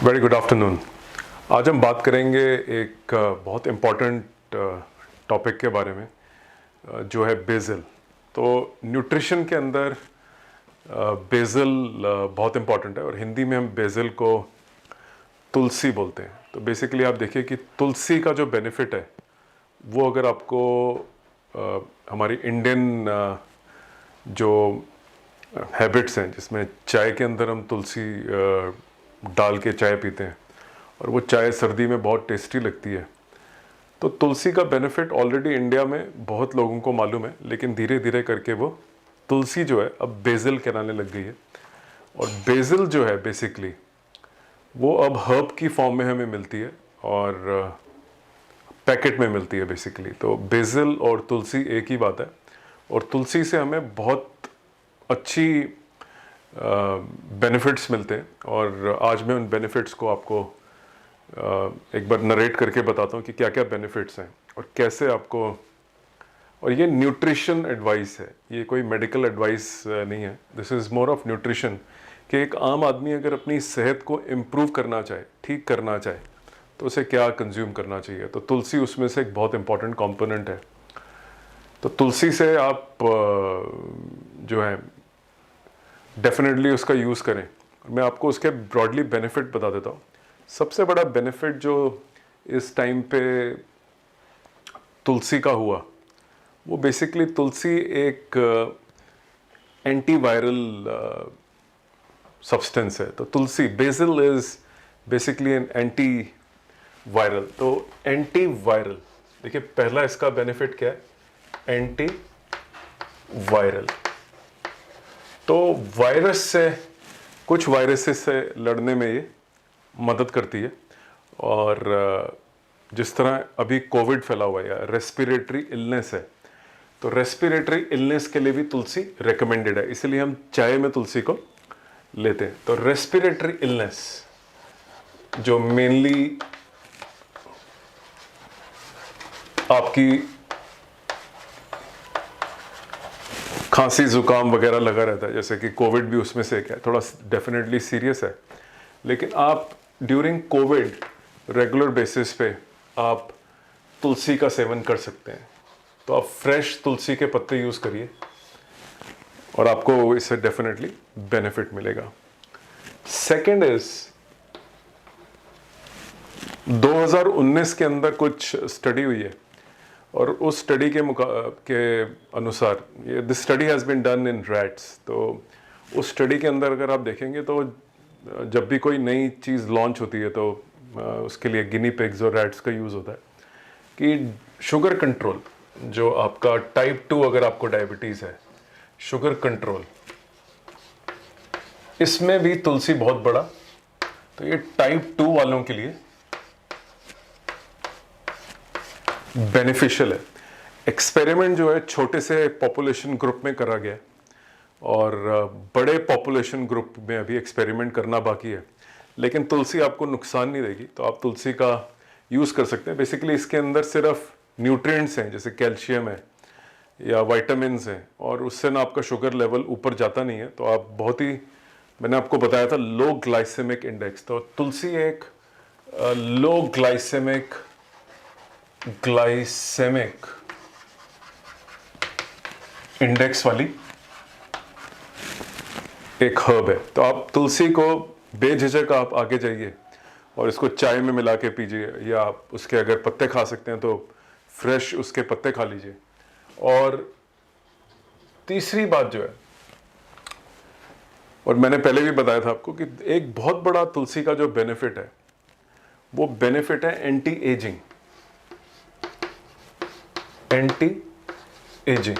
Very good afternoon. आज हम बात करेंगे एक बहुत इम्पॉर्टेंट टॉपिक के बारे में, जो है बेज़ल। तो न्यूट्रिशन के अंदर बेज़ल बहुत इम्पॉर्टेंट है और हिंदी में हम बेज़ल को तुलसी बोलते हैं। तो बेसिकली आप देखिए कि तुलसी का जो बेनिफिट है वो अगर आपको हमारी इंडियन जो हैबिट्स हैं जिसमें चाय के अंदर हम तुलसी डाल के चाय पीते हैं और वो चाय सर्दी में बहुत टेस्टी लगती है। तो तुलसी का बेनिफिट ऑलरेडी इंडिया में बहुत लोगों को मालूम है, लेकिन धीरे धीरे करके वो तुलसी जो है अब बेज़ल कहलाने लग गई है। और बेज़ल जो है बेसिकली वो अब हर्ब की फॉर्म में हमें मिलती है और पैकेट में मिलती है बेसिकली। तो बेज़ल और तुलसी एक ही बात है और तुलसी से हमें बहुत अच्छी बेनिफिट्स मिलते हैं और आज मैं उन बेनिफिट्स को आपको एक बार नरेट करके बताता हूँ कि क्या क्या बेनिफिट्स हैं और कैसे आपको। और ये न्यूट्रिशन एडवाइस है, ये कोई मेडिकल एडवाइस नहीं है। This is more of nutrition कि एक आम आदमी अगर अपनी सेहत को इम्प्रूव करना चाहे, ठीक करना चाहे, तो उसे क्या कंज्यूम करना चाहिए। तो तुलसी उसमें से एक बहुत इंपॉर्टेंट कंपोनेंट है। तो तुलसी से आप जो है डेफिनेटली उसका यूज़ करें। मैं आपको उसके ब्रॉडली बेनिफिट बता देता हूँ। सबसे बड़ा बेनिफिट जो इस टाइम पे तुलसी का हुआ वो बेसिकली तुलसी एक एंटीवायरल सब्सटेंस है। तो tulsi basil is basically an anti viral. तो एंटी वायरल, देखिए पहला इसका बेनिफिट क्या है, एंटी वायरल। तो वायरस से, कुछ वायरसेस से लड़ने में ये मदद करती है। और जिस तरह अभी कोविड फैला हुआ है या रेस्पिरेटरी इलनेस है, तो रेस्पिरेटरी इलनेस के लिए भी तुलसी रेकमेंडेड है, इसलिए हम चाय में तुलसी को लेते हैं। तो रेस्पिरेटरी इलनेस जो मेनली आपकी खांसी जुकाम वगैरह लगा रहता है, जैसे कि कोविड भी उसमें से एक है, थोड़ा डेफिनेटली सीरियस है, लेकिन आप ड्यूरिंग कोविड रेगुलर बेसिस पे आप तुलसी का सेवन कर सकते हैं। तो आप फ्रेश तुलसी के पत्ते यूज़ करिए और आपको इससे डेफिनेटली बेनिफिट मिलेगा। सेकेंड इज 2019 के अंदर कुछ स्टडी हुई है और उस स्टडी के अनुसार, ये this study has been done in rats. तो उस स्टडी के अंदर अगर आप देखेंगे तो जब भी कोई नई चीज़ लॉन्च होती है तो उसके लिए गिनी पिग्स और रैट्स का यूज़ होता है कि शुगर कंट्रोल, जो आपका टाइप 2 अगर आपको डायबिटीज़ है, शुगर कंट्रोल, इसमें भी तुलसी बहुत बड़ा। तो ये टाइप 2 वालों के लिए बेनिफिशियल है। एक्सपेरिमेंट जो है छोटे से पॉपुलेशन ग्रुप में करा गया और बड़े पॉपुलेशन ग्रुप में अभी एक्सपेरिमेंट करना बाकी है, लेकिन तुलसी आपको नुकसान नहीं देगी, तो आप तुलसी का यूज़ कर सकते हैं। बेसिकली इसके अंदर सिर्फ न्यूट्रिएंट्स हैं, जैसे कैल्शियम है या वाइटामिन्स हैं, और उससे ना आपका शुगर लेवल ऊपर जाता नहीं है। तो आप बहुत ही, मैंने आपको बताया था लो ग्लाइसेमिक इंडेक्स, तो तुलसी एक लो ग्लाइसेमिक इंडेक्स वाली एक हर्ब है। तो आप तुलसी को बेझिझक आप आगे जाइए और इसको चाय में मिला के पीजिए, या आप उसके अगर पत्ते खा सकते हैं तो फ्रेश उसके पत्ते खा लीजिए। और तीसरी बात जो है, और मैंने पहले भी बताया था आपको कि एक बहुत बड़ा तुलसी का जो बेनिफिट है वो बेनिफिट है एंटी एजिंग। Anti ageing.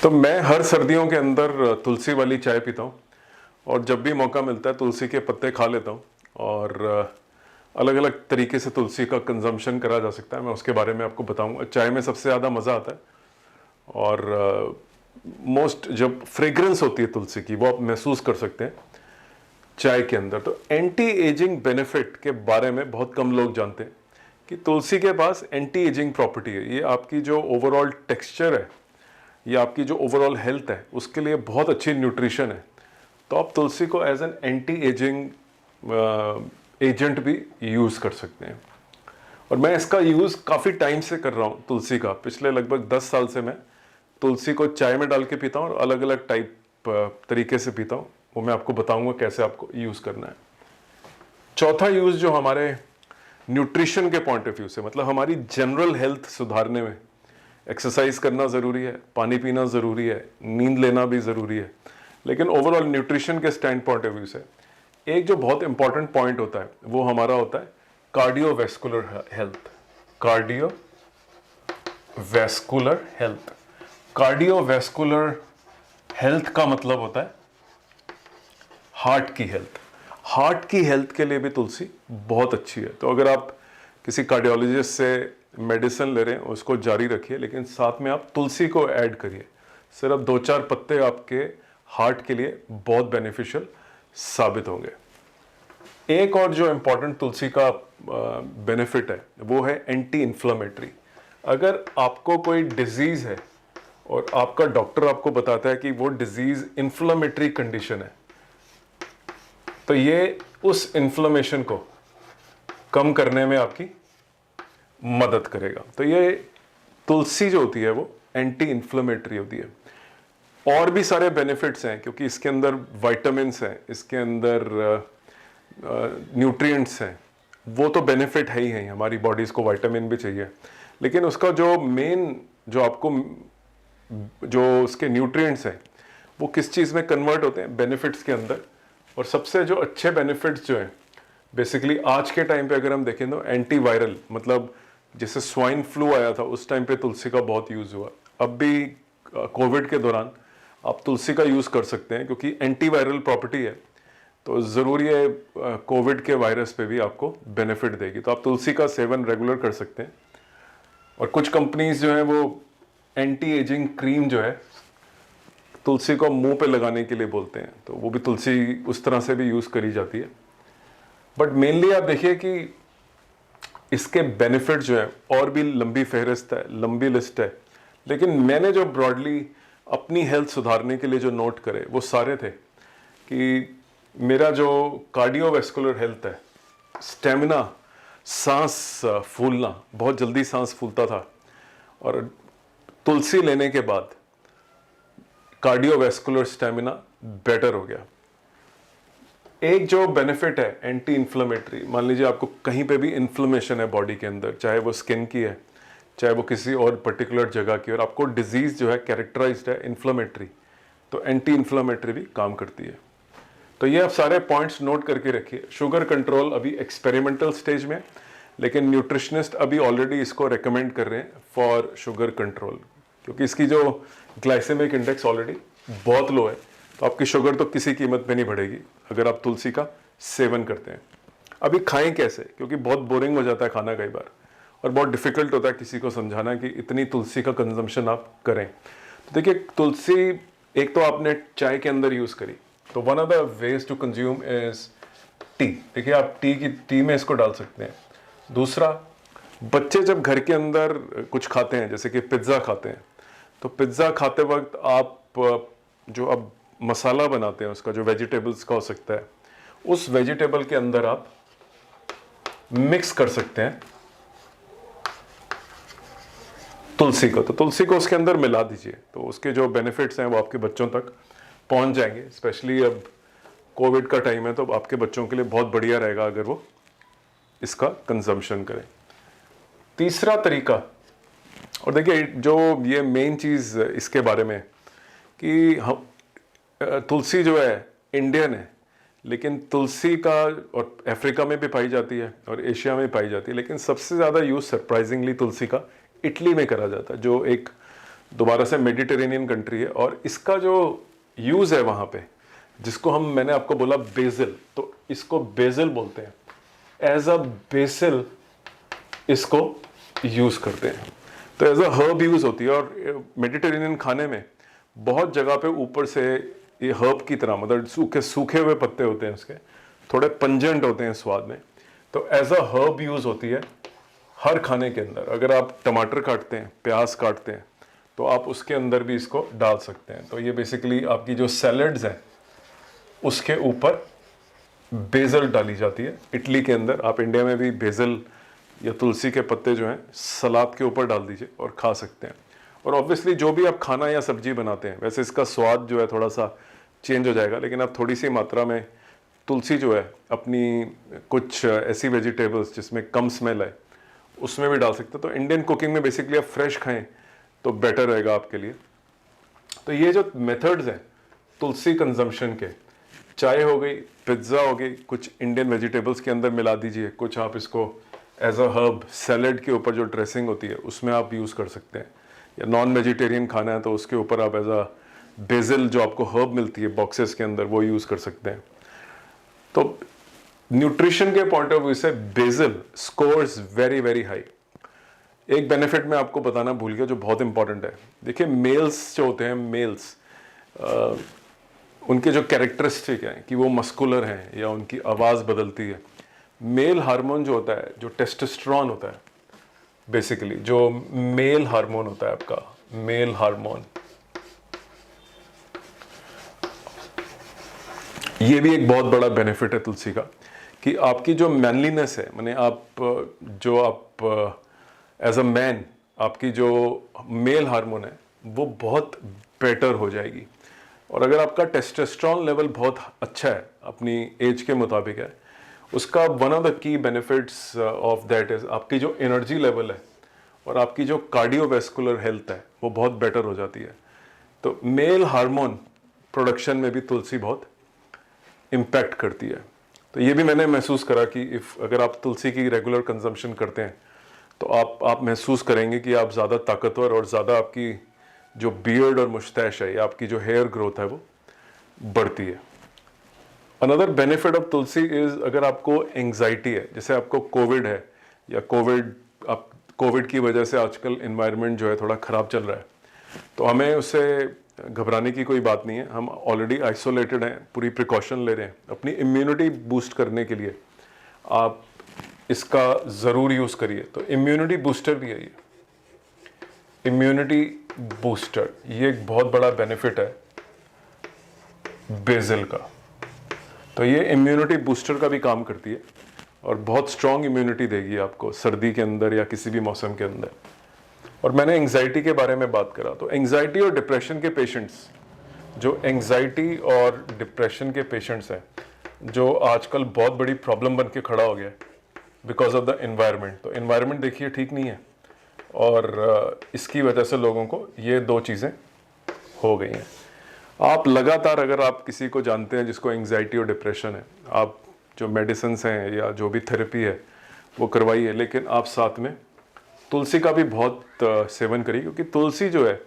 तो मैं हर सर्दियों के अंदर तुलसी वाली चाय पीता हूँ और जब भी मौका मिलता है तुलसी के पत्ते खा लेता हूँ। और अलग अलग तरीके से तुलसी का कंजम्पशन करा जा सकता है, मैं उसके बारे में आपको बताऊँगा। चाय में सबसे ज़्यादा मज़ा आता है और मोस्ट जब फ्रेग्रेंस होती है तुलसी की वो आप महसूस कर सकते हैं चाय के अंदर। तो एंटी एजिंग बेनिफिट के बारे में बहुत कम लोग जानते हैं कि तुलसी के पास एंटी एजिंग प्रॉपर्टी है। ये आपकी जो ओवरऑल टेक्सचर है, ये आपकी जो ओवरऑल हेल्थ है, उसके लिए बहुत अच्छी न्यूट्रिशन है। तो आप तुलसी को as an anti ageing agent भी यूज़ कर सकते हैं। और मैं इसका यूज़ काफ़ी टाइम से कर रहा हूँ तुलसी का। पिछले लगभग 10 साल से मैं तुलसी को चाय में डाल के पीता हूँ और अलग अलग टाइप तरीके से पीता हूँ। वो मैं आपको बताऊँगा कैसे आपको यूज़ करना है। चौथा यूज़ जो हमारे न्यूट्रिशन के पॉइंट ऑफ व्यू से, मतलब हमारी जनरल हेल्थ सुधारने में एक्सरसाइज करना ज़रूरी है, पानी पीना ज़रूरी है, नींद लेना भी ज़रूरी है, लेकिन ओवरऑल न्यूट्रिशन के स्टैंड पॉइंट ऑफ व्यू से एक जो बहुत इंपॉर्टेंट पॉइंट होता है वो हमारा होता है cardiovascular health. Cardiovascular health, cardiovascular health का मतलब होता है हार्ट की हेल्थ। हार्ट की हेल्थ के लिए भी तुलसी बहुत अच्छी है। तो अगर आप किसी कार्डियोलॉजिस्ट से मेडिसिन ले रहे हैं उसको जारी रखिए, लेकिन साथ में आप तुलसी को ऐड करिए। सिर्फ 2-4 पत्ते आपके हार्ट के लिए बहुत बेनिफिशियल साबित होंगे। एक और जो इम्पॉर्टेंट तुलसी का बेनिफिट है वो है एंटी इन्फ्लेमेटरी। अगर आपको कोई डिजीज़ है और आपका डॉक्टर आपको बताता है कि वो डिजीज़ इन्फ्लेमेटरी कंडीशन है, तो ये उस इन्फ्लेमेशन को कम करने में आपकी मदद करेगा। तो ये तुलसी जो होती है वो एंटी इन्फ्लेमेटरी होती है। और भी सारे बेनिफिट्स हैं क्योंकि इसके अंदर विटामिन्स हैं, इसके अंदर न्यूट्रिएंट्स हैं। वो तो बेनिफिट है ही, हमारी बॉडीज़ को विटामिन भी चाहिए, लेकिन उसका जो मेन जो आपको जो उसके न्यूट्रिएंट्स हैं वो किस चीज़ में कन्वर्ट होते हैं, बेनिफिट्स के अंदर। और सबसे जो अच्छे बेनिफिट्स जो हैं बेसिकली आज के टाइम पे अगर हम देखें तो एंटीवायरल, मतलब जैसे स्वाइन फ्लू आया था उस टाइम पे तुलसी का बहुत यूज़ हुआ। अब भी कोविड के दौरान आप तुलसी का यूज़ कर सकते हैं क्योंकि एंटीवायरल प्रॉपर्टी है, तो ज़रूरी है कोविड के वायरस पे भी आपको बेनिफिट देगी। तो आप तुलसी का सेवन रेगुलर कर सकते हैं। और कुछ कंपनीज जो हैं वो एंटी एजिंग क्रीम जो है तुलसी को मुंह पे लगाने के लिए बोलते हैं, तो वो भी तुलसी उस तरह से भी यूज़ करी जाती है। बट मेनली आप देखिए कि इसके बेनिफिट जो है और भी लंबी फहरिस्त है, लंबी लिस्ट है, लेकिन मैंने जो ब्रॉडली अपनी हेल्थ सुधारने के लिए जो नोट करे वो सारे थे कि मेरा जो कार्डियोवैस्कुलर हेल्थ है, स्टेमिना, सांस फूलना, बहुत जल्दी सांस फूलता था, और तुलसी लेने के बाद कार्डियोवैस्कुलर स्टेमिना बेटर हो गया। एक जो बेनिफिट है एंटी इन्फ्लेमेटरी, मान लीजिए आपको कहीं पे भी इन्फ्लेमेशन है बॉडी के अंदर, चाहे वो स्किन की है, चाहे वो किसी और पर्टिकुलर जगह की, और आपको डिजीज जो है कैरेक्टराइज्ड है इन्फ्लेमेटरी, तो एंटी इन्फ्लेमेटरी भी काम करती है। तो ये आप सारे पॉइंट्स नोट करके रखिए। शुगर कंट्रोल अभी एक्सपेरिमेंटल स्टेज में, लेकिन न्यूट्रिशनिस्ट अभी ऑलरेडी इसको रेकमेंड कर रहे हैं फॉर शुगर कंट्रोल, क्योंकि इसकी जो ग्लाइसेमिक इंडेक्स ऑलरेडी बहुत लो है, तो आपकी शुगर तो किसी कीमत पे नहीं बढ़ेगी अगर आप तुलसी का सेवन करते हैं। अभी खाएं कैसे, क्योंकि बहुत बोरिंग हो जाता है खाना कई बार, और बहुत डिफिकल्ट होता है किसी को समझाना कि इतनी तुलसी का कंजम्पशन आप करें। तो देखिए, तुलसी एक तो आपने चाय के अंदर यूज़ करी, तो one of the ways to consume is tea. देखिए, आप टी में इसको डाल सकते हैं। दूसरा, बच्चे जब घर के अंदर कुछ खाते हैं, जैसे कि पिज्ज़ा खाते हैं, तो पिज्ज़ा खाते वक्त आप जो अब मसाला बनाते हैं उसका, जो वेजिटेबल्स का हो सकता है, उस वेजिटेबल के अंदर आप मिक्स कर सकते हैं तुलसी को। तो तुलसी को उसके अंदर मिला दीजिए, तो उसके जो बेनिफिट्स हैं वो आपके बच्चों तक पहुंच जाएंगे। स्पेशली अब कोविड का टाइम है, तो आपके बच्चों के लिए बहुत बढ़िया रहेगा अगर वो इसका कंजम्पशन करें। तीसरा तरीका, और देखिए जो ये मेन चीज़ इसके बारे में कि हम तुलसी जो है इंडियन है, लेकिन तुलसी का और अफ्रीका में भी पाई जाती है और एशिया में पाई जाती है, लेकिन सबसे ज़्यादा यूज़ सरप्राइजिंगली तुलसी का इटली में करा जाता है, जो एक दोबारा से मेडिटेरेनियन कंट्री है। और इसका जो यूज़ है वहाँ पे, जिसको मैंने आपको बोला बेसिल, तो इसको बेसिल बोलते हैं। एज अ बेसिल इसको यूज़ करते हैं, तो एज अ हर्ब यूज़ होती है। और मेडिटेरेनियन खाने में बहुत जगह पे ऊपर से ये हर्ब की तरह, मतलब सूखे हुए पत्ते होते हैं उसके, थोड़े पंजेंट होते हैं स्वाद में, तो एज अ हर्ब यूज़ होती है हर खाने के अंदर। अगर आप टमाटर काटते हैं, प्याज काटते हैं, तो आप उसके अंदर भी इसको डाल सकते हैं। तो ये बेसिकली आपकी जो सैलड्स हैं उसके ऊपर बेसल डाली जाती है। इटली के अंदर, आप इंडिया में भी बेसल या तुलसी के पत्ते जो हैं सलाद के ऊपर डाल दीजिए और खा सकते हैं। और ऑब्वियसली जो भी आप खाना या सब्जी बनाते हैं, वैसे इसका स्वाद जो है थोड़ा सा चेंज हो जाएगा, लेकिन आप थोड़ी सी मात्रा में तुलसी जो है अपनी कुछ ऐसी वेजिटेबल्स जिसमें कम स्मेल है उसमें भी डाल सकते हैं। तो इंडियन कुकिंग में बेसिकली आप फ्रेश खाएं तो बेटर रहेगा आपके लिए। तो ये जो मेथड्स हैं तुलसी कंजम्पशन के, चाय हो गई, पिज्ज़ा हो गई, कुछ इंडियन वेजिटेबल्स के अंदर मिला दीजिए, कुछ आप इसको एज अ हर्ब सैलेड के ऊपर जो ड्रेसिंग होती है उसमें आप यूज़ कर सकते हैं, या नॉन वेजिटेरियन खाना है तो उसके ऊपर आप एज अ बेसिल जो आपको हर्ब मिलती है बॉक्सेस के अंदर वो यूज़ कर सकते हैं। तो न्यूट्रिशन के पॉइंट ऑफ व्यू से BECIL scores very very high. एक बेनिफिट मैं आपको बताना भूल गया जो बहुत इंपॉर्टेंट है। देखिए मेल्स जो होते हैं, मेल्स उनके जो कैरेक्टरिस्टिक हैं कि वो मस्कुलर हैं या उनकी आवाज़ बदलती है। मेल हार्मोन जो होता है, जो टेस्टोस्टेरोन होता है, बेसिकली जो मेल हार्मोन होता है आपका, मेल हार्मोन, ये भी एक बहुत बड़ा बेनिफिट है तुलसी का कि आपकी जो मैनलीनेस है, माने आप एज अ मैन आपकी जो मेल हार्मोन है वो बहुत बेटर हो जाएगी। और अगर आपका टेस्टोस्टेरोन लेवल बहुत अच्छा है, अपनी एज के मुताबिक है, उसका one of the key benefits of that is आपकी जो एनर्जी लेवल है और आपकी जो कार्डियोवैस्कुलर हेल्थ है वो बहुत बेटर हो जाती है। तो मेल हार्मोन प्रोडक्शन में भी तुलसी बहुत इम्पैक्ट करती है। तो ये भी मैंने महसूस करा कि अगर आप तुलसी की रेगुलर कंजम्पशन करते हैं तो आप महसूस करेंगे कि आप ज़्यादा ताकतवर और ज़्यादा आपकी जो बियर्ड और मुस्टैश है या आपकी जो हेयर ग्रोथ है वो बढ़ती है। Another benefit of Tulsi is, अगर आपको एंग्जाइटी है, जैसे आपको कोविड है या कोविड की वजह से आजकल इन्वायरमेंट जो है थोड़ा ख़राब चल रहा है, तो हमें उससे घबराने की कोई बात नहीं है। हम ऑलरेडी आइसोलेटेड हैं, पूरी प्रिकॉशन ले रहे हैं अपनी इम्यूनिटी बूस्ट करने के लिए। आप इसका ज़रूर यूज़ करिए। तो इम्यूनिटी बूस्टर भी है ये, इम्यूनिटी बूस्टर, ये एक बहुत बड़ा बेनिफिट है बेसिल का। तो ये इम्यूनिटी बूस्टर का भी काम करती है और बहुत स्ट्रॉन्ग इम्यूनिटी देगी आपको सर्दी के अंदर या किसी भी मौसम के अंदर। और मैंने एंग्जाइटी के बारे में बात करा, तो एंग्जाइटी और डिप्रेशन के पेशेंट्स, जो एंग्जाइटी और डिप्रेशन के पेशेंट्स हैं, जो आजकल बहुत बड़ी प्रॉब्लम बन के खड़ा हो गया है बिकॉज ऑफ द एनवायरनमेंट। तो एनवायरनमेंट देखिए ठीक नहीं है और इसकी वजह से लोगों को ये दो चीज़ें हो गई हैं। आप लगातार, अगर आप किसी को जानते हैं जिसको एंग्जाइटी और डिप्रेशन है, आप जो मेडिसिन्स हैं या जो भी थेरेपी है वो करवाइए, लेकिन आप साथ में तुलसी का भी बहुत सेवन करिए, क्योंकि तुलसी जो है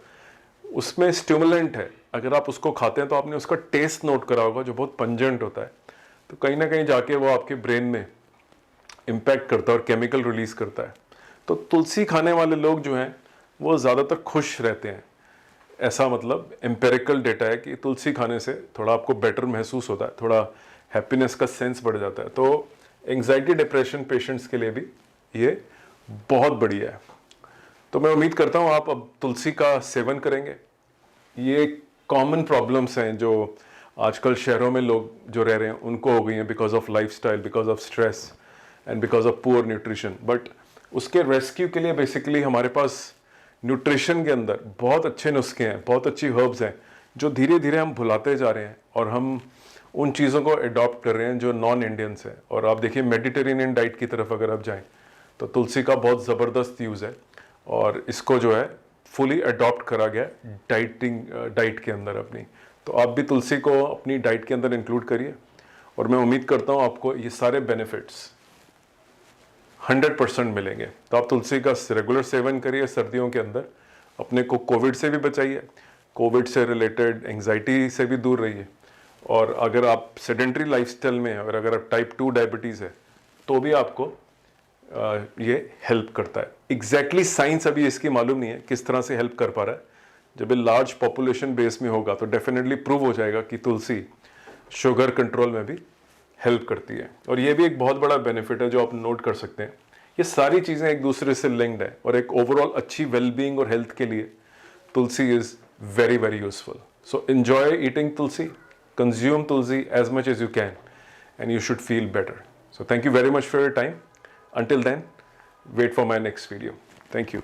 उसमें स्टिमुलेंट है। अगर आप उसको खाते हैं तो आपने उसका टेस्ट नोट करा होगा जो बहुत पंजेंट होता है, तो कहीं ना कहीं जाके वो आपके ब्रेन में इम्पैक्ट करता है और केमिकल रिलीज करता है। तो तुलसी खाने वाले लोग जो हैं वो ज़्यादातर खुश रहते हैं। ऐसा मतलब एम्पेरिकल डेटा है कि तुलसी खाने से थोड़ा आपको बेटर महसूस होता है, थोड़ा हैप्पीनेस का सेंस बढ़ जाता है। तो एंग्जाइटी डिप्रेशन पेशेंट्स के लिए भी ये बहुत बढ़िया है। तो मैं उम्मीद करता हूँ आप अब तुलसी का सेवन करेंगे। ये कॉमन प्रॉब्लम्स हैं जो आजकल शहरों में लोग जो रह रहे हैं उनको हो गई हैं because of lifestyle, because of stress and because of poor nutrition. But उसके रेस्क्यू के लिए बेसिकली हमारे पास न्यूट्रिशन के अंदर बहुत अच्छे नुस्खे हैं, बहुत अच्छी हर्ब्स हैं जो धीरे धीरे हम भुलाते जा रहे हैं और हम उन चीज़ों को अडॉप्ट कर रहे हैं जो नॉन इंडियंस है। और आप देखिए मेडिटेरेनियन डाइट की तरफ अगर आप जाएं तो तुलसी का बहुत ज़बरदस्त यूज़ है और इसको जो है फुली अडॉप्ट करा गया डाइट के अंदर अपनी। तो आप भी तुलसी को अपनी डाइट के अंदर इंक्लूड करिए और मैं उम्मीद करता हूँ आपको ये सारे बेनिफिट्स 100% मिलेंगे। तो आप तुलसी का रेगुलर सेवन करिए सर्दियों के अंदर, अपने को कोविड से भी बचाइए, कोविड से रिलेटेड एंग्जाइटी से भी दूर रहिए। और अगर आप सेडेंट्री लाइफस्टाइल में हैं और अगर आप टाइप 2 डायबिटीज़ है तो भी आपको ये हेल्प करता है। एग्जैक्टली साइंस अभी इसकी मालूम नहीं है किस तरह से हेल्प कर पा रहा है। जब ये लार्ज पॉपुलेशन बेस में होगा तो डेफिनेटली प्रूव हो जाएगा कि तुलसी शुगर कंट्रोल में भी हेल्प करती है। और ये भी एक बहुत बड़ा बेनिफिट है जो आप नोट कर सकते हैं। ये सारी चीज़ें एक दूसरे से लिंक्ड है और एक ओवरऑल अच्छी वेलबींग और हेल्थ के लिए tulsi is very very useful. So enjoy eating tulsi consume tulsi as much as you can, and you should feel better. So thank you very much for your time. Until then, wait for my next video. Thank you.